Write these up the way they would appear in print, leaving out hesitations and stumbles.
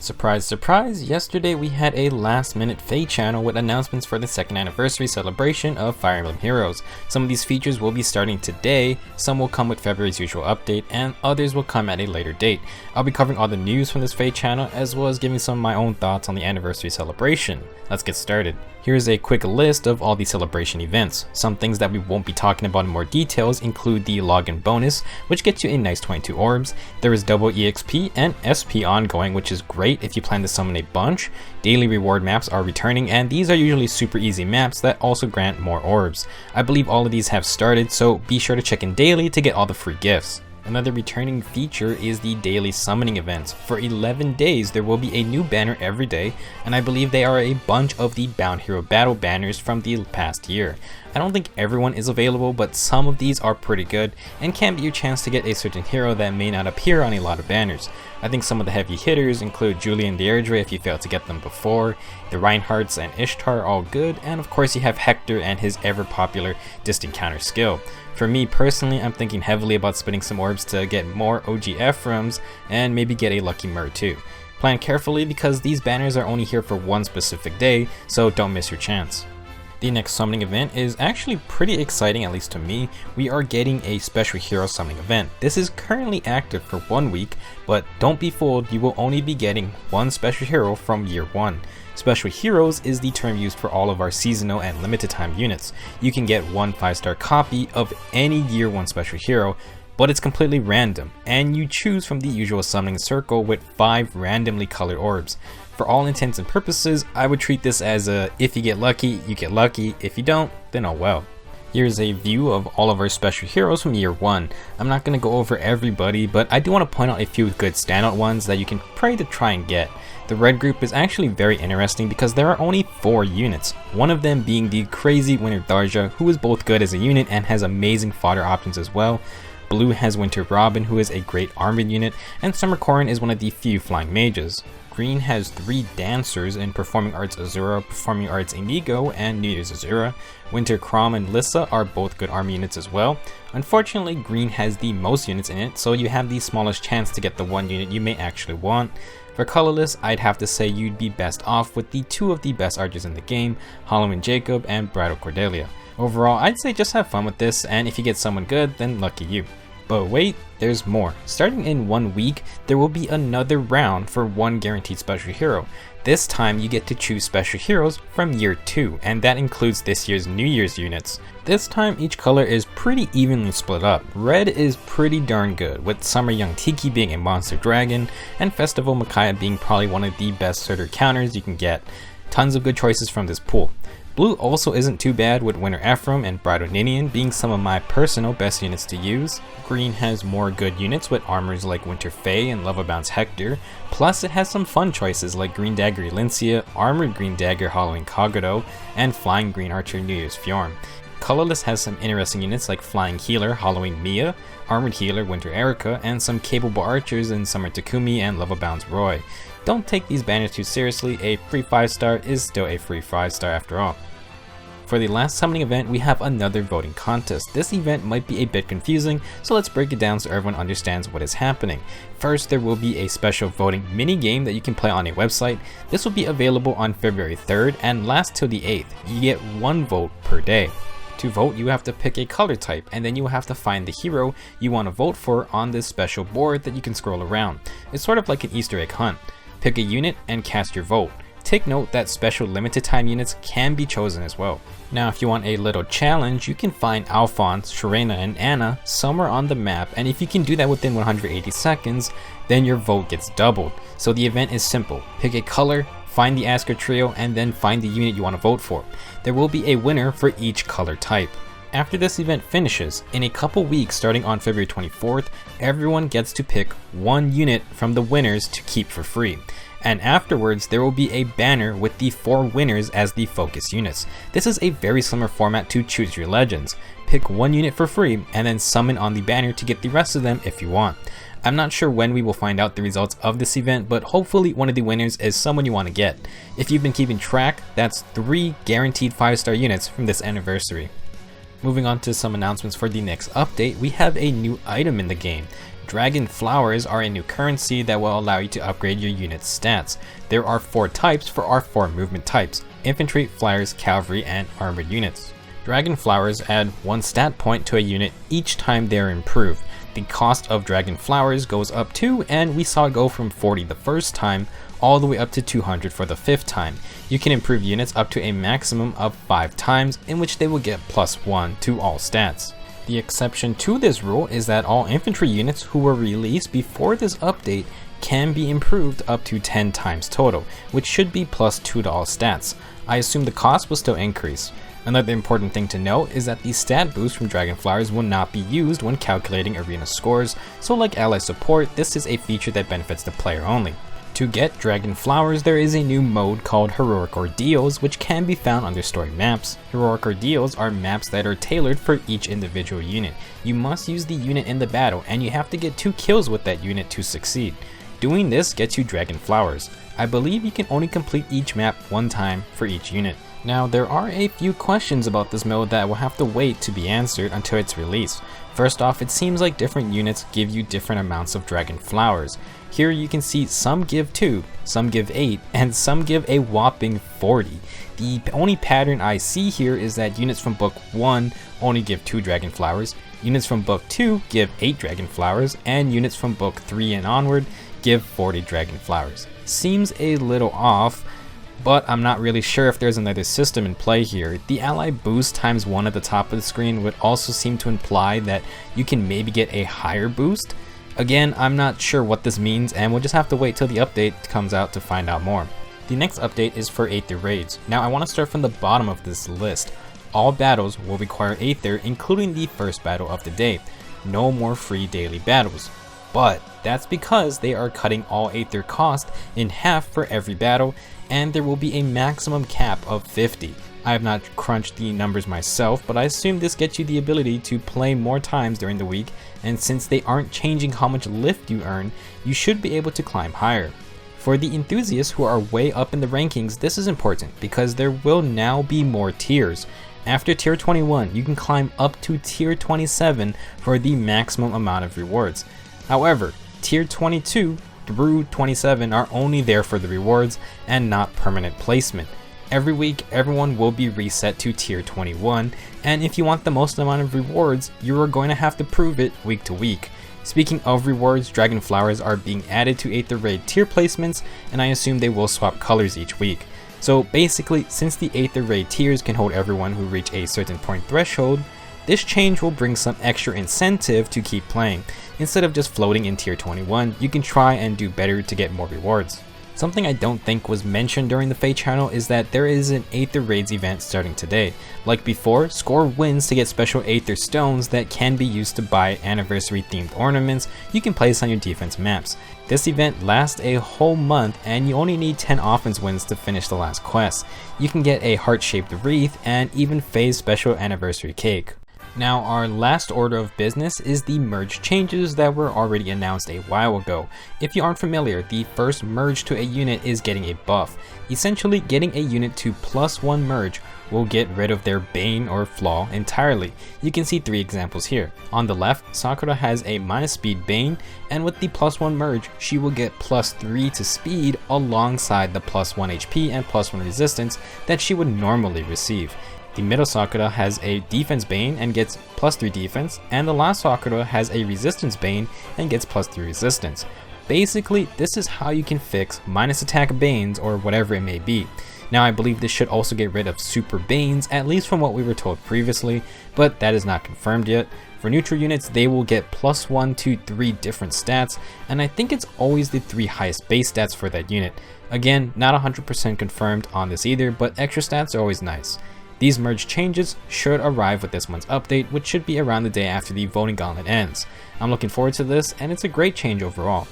Surprise, surprise, yesterday we had a last-minute Feh Channel with announcements for the 2nd anniversary celebration of Fire Emblem Heroes. Some of these features will be starting today, some will come with February's usual update, and others will come at a later date. I'll be covering all the news from this Feh Channel, as well as giving some of my own thoughts on the anniversary celebration. Let's get started. Here's a quick list of all the celebration events. Some things that we won't be talking about in more details include the login bonus, which gets you a nice 22 orbs. There is double EXP and SP ongoing, which is great if you plan to summon a bunch. Daily reward maps are returning, and these are usually super easy maps that also grant more orbs. I believe all of these have started, so be sure to check in daily to get all the free gifts. Another returning feature is the daily summoning events. For 11 days there will be a new banner every day, and I believe they are a bunch of the Bound Hero Battle banners from the past year. I don't think everyone is available, but some of these are pretty good and can be your chance to get a certain hero that may not appear on a lot of banners. I think some of the heavy hitters include Julie and Deirdre if you failed to get them before, the Reinhardts and Ishtar all good, and of course you have Hector and his ever popular distant counter skill. For me personally, I'm thinking heavily about spending some orbs to get more OG Ephraims and maybe get a lucky Myrrh too. Plan carefully because these banners are only here for one specific day, so don't miss your chance. The next summoning event is actually pretty exciting, at least to me. We are getting a special hero summoning event. This is currently active for 1 week, but don't be fooled, you will only be getting one special hero from year 1. Special heroes is the term used for all of our seasonal and limited time units. You can get one 5-star copy of any year 1 special hero, but it's completely random, and you choose from the usual summoning circle with 5 randomly colored orbs. For all intents and purposes, I would treat this as a if you get lucky, you get lucky, if you don't, then oh well. Here's a view of all of our special heroes from year 1. I'm not going to go over everybody, but I do want to point out a few good standout ones that you can pray to try and get. The red group is actually very interesting because there are only 4 units, one of them being the crazy Winter Tharja, who is both good as a unit and has amazing fodder options as well. Blue has Winter Robin, who is a great armored unit, and Summer Corrin is one of the few flying mages. Green has 3 dancers in Performing Arts Azura, Performing Arts Inigo, and New Year's Azura. Winter Chrom and Lissa are both good army units as well. Unfortunately, Green has the most units in it, so you have the smallest chance to get the one unit you may actually want. For colorless, I'd have to say you'd be best off with the 2 of the best archers in the game, Halloween Jacob and Bridal Cordelia. Overall, I'd say just have fun with this, and if you get someone good, then lucky you. But wait, there's more. Starting in 1 week, there will be another round for one guaranteed special hero. This time you get to choose special heroes from year 2, and that includes this year's New Year's units. This time each color is pretty evenly split up. Red is pretty darn good, with Summer Young Tiki being a monster dragon, and Festival Micaiah being probably one of the best Surtur counters you can get. Tons of good choices from this pool. Blue also isn't too bad, with Winter Ephraim and Bridal Ninian being some of my personal best units to use. Green has more good units with armors like Winter Fae and Love Abounds Hector, plus it has some fun choices like Green Dagger Elincia, Armored Green Dagger Halloween Kagero, and Flying Green Archer New Year's Fjorm. Colorless has some interesting units like Flying Healer Halloween Mia, Armored Healer Winter Erica, and some capable archers in Summer Takumi and Love Abounds Roy. Don't take these banners too seriously, a free 5-star is still a free 5-star after all. For the last summoning event, we have another voting contest. This event might be a bit confusing, so let's break it down so everyone understands what is happening. First, there will be a special voting mini-game that you can play on a website. This will be available on February 3rd and lasts till the 8th. You get 1 vote per day. To vote, you have to pick a color type, and then you will have to find the hero you want to vote for on this special board that you can scroll around. It's sort of like an Easter egg hunt. Pick a unit and cast your vote. Take note that special limited time units can be chosen as well. Now if you want a little challenge, you can find Alphonse, Sharena, and Anna somewhere on the map, and if you can do that within 180 seconds, then your vote gets doubled. So the event is simple. Pick a color, find the Asker trio, and then find the unit you want to vote for. There will be a winner for each color type. After this event finishes, in a couple weeks starting on February 24th, everyone gets to pick 1 unit from the winners to keep for free. And afterwards, there will be a banner with the 4 winners as the focus units. This is a very similar format to Choose Your Legends. Pick 1 unit for free and then summon on the banner to get the rest of them if you want. I'm not sure when we will find out the results of this event, but hopefully one of the winners is someone you want to get. If you've been keeping track, that's 3 guaranteed 5-star units from this anniversary. Moving on to some announcements for the next update, we have a new item in the game. Dragonflowers are a new currency that will allow you to upgrade your unit's stats. There are 4 types for our 4 movement types: infantry, flyers, cavalry, and armored units. Dragonflowers add 1 stat point to a unit each time they are improved. The cost of Dragonflowers goes up too, and we saw it go from 40 the first time all the way up to 200 for the 5th time. You can improve units up to a maximum of 5 times, in which they will get +1 to all stats. The exception to this rule is that all infantry units who were released before this update can be improved up to 10 times total, which should be +2 to all stats. I assume the cost will still increase. Another important thing to note is that the stat boost from Dragonflowers will not be used when calculating arena scores, so like ally support, this is a feature that benefits the player only. To get Dragonflowers, there is a new mode called Heroic Ordeals, which can be found under story maps. Heroic Ordeals are maps that are tailored for each individual unit. You must use the unit in the battle, and you have to get 2 kills with that unit to succeed. Doing this gets you Dragonflowers. I believe you can only complete each map 1 time for each unit. Now, there are a few questions about this mode that will have to wait to be answered until its release. First off, it seems like different units give you different amounts of Dragonflowers. Here you can see some give 2, some give 8, and some give a whopping 40. The only pattern I see here is that units from book 1 only give 2 Dragonflowers, units from book 2 give 8 Dragonflowers, and units from book 3 and onward give 40 Dragonflowers. Seems a little off, but I'm not really sure if there's another system in play here. The ally boost times 1 at the top of the screen would also seem to imply that you can maybe get a higher boost. Again, I'm not sure what this means, and we'll just have to wait till the update comes out to find out more. The next update is for Aether raids. Now I want to start from the bottom of this list. All battles will require Aether, including the first battle of the day. No more free daily battles. But that's because they are cutting all Aether cost in half for every battle, and there will be a maximum cap of 50. I have not crunched the numbers myself, but I assume this gets you the ability to play more times during the week, and since they aren't changing how much lift you earn, you should be able to climb higher. For the enthusiasts who are way up in the rankings, this is important because there will now be more tiers. After tier 21, you can climb up to tier 27 for the maximum amount of rewards. However, tier 22 through 27 are only there for the rewards and not permanent placement. Every week, everyone will be reset to tier 21, and if you want the most amount of rewards, you are going to have to prove it week to week. Speaking of rewards, Dragonflowers are being added to Aether Raid tier placements, and I assume they will swap colors each week. So basically, since the Aether Raid tiers can hold everyone who reach a certain point threshold, this change will bring some extra incentive to keep playing. Instead of just floating in tier 21, you can try and do better to get more rewards. Something I don't think was mentioned during the Feh Channel is that there is an Aether Raids event starting today. Like before, score wins to get special Aether stones that can be used to buy anniversary themed ornaments you can place on your defense maps. This event lasts a whole month and you only need 10 offense wins to finish the last quest. You can get a heart-shaped wreath and even Feh's special anniversary cake. Now, our last order of business is the merge changes that were already announced a while ago. If you aren't familiar, the first merge to a unit is getting a buff. Essentially, getting a unit to +1 merge will get rid of their bane or flaw entirely. You can see 3 examples here. On the left, Sakura has a -speed bane, and with the +1 merge, she will get +3 to speed alongside the +1 HP and +1 resistance that she would normally receive. The middle Sakura has a defense bane and gets +3 defense, and the last Sakura has a resistance bane and gets +3 resistance. Basically, this is how you can fix minus attack banes or whatever it may be. Now, I believe this should also get rid of super banes, at least from what we were told previously, but that is not confirmed yet. For neutral units, they will get +1 to 3 different stats, and I think it's always the 3 highest base stats for that unit. Again, not 100% confirmed on this either, but extra stats are always nice. These merge changes should arrive with this month's update, which should be around the day after the voting gauntlet ends. I'm looking forward to this, and it's a great change overall.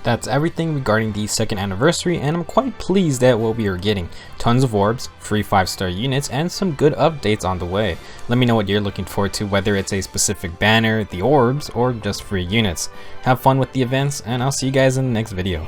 That's everything regarding the 2nd anniversary, and I'm quite pleased at what we are getting. Tons of orbs, free 5-star units, and some good updates on the way. Let me know what you're looking forward to, whether it's a specific banner, the orbs, or just free units. Have fun with the events, and I'll see you guys in the next video.